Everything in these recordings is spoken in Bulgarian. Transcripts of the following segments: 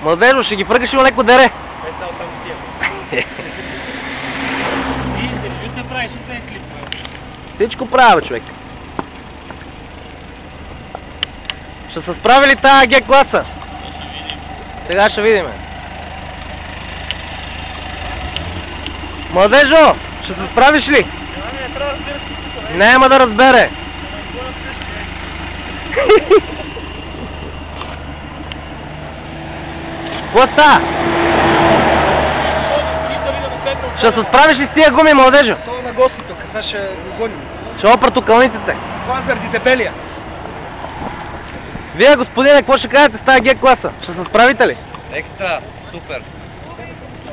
Младежо, ще ги фръкаш ли леко дере? Само там тия. Ти не правиш и тези клипове. Всичко правя, човек. Ще се справи ли тая Г класа? Сега ще видим. Младежо, ще се справиш ли? Няма да разбере. Какво ста? Ще се справиш ли с тия гуми, младежо? Това на гости тук, сега ще го гоним. Ще опрат окълниците. Това заради дебелия. Вие, господине, какво ще кажете с тази Г класа? Ще се справите ли? Екстра, супер.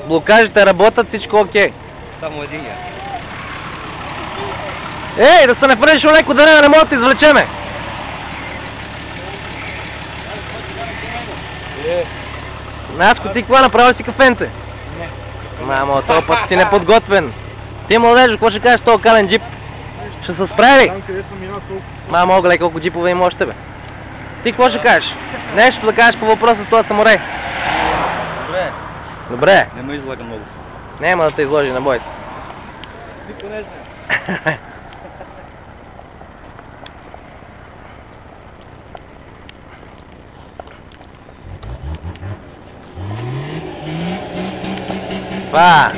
Блокажите работят, всичко окей. Само единия. Ей, да се не фръниш леко да не може да те извлечеме. Наско, ти какво направи си кафенце? Не. Мамо, този път си неподготвен. Ти, младежо, какво ще кажеш с този кален джип? Ще се справи ли? Там къде съм минал толкова. Мамо, гледай колко джипове има още, бе. Ти какво ще кажеш? Нещо да кажеш по въпроса с този самурай? Добре. Добре. Не ме излага много. Няма да те изложи, на бой се. Ти поне знаеш. Това.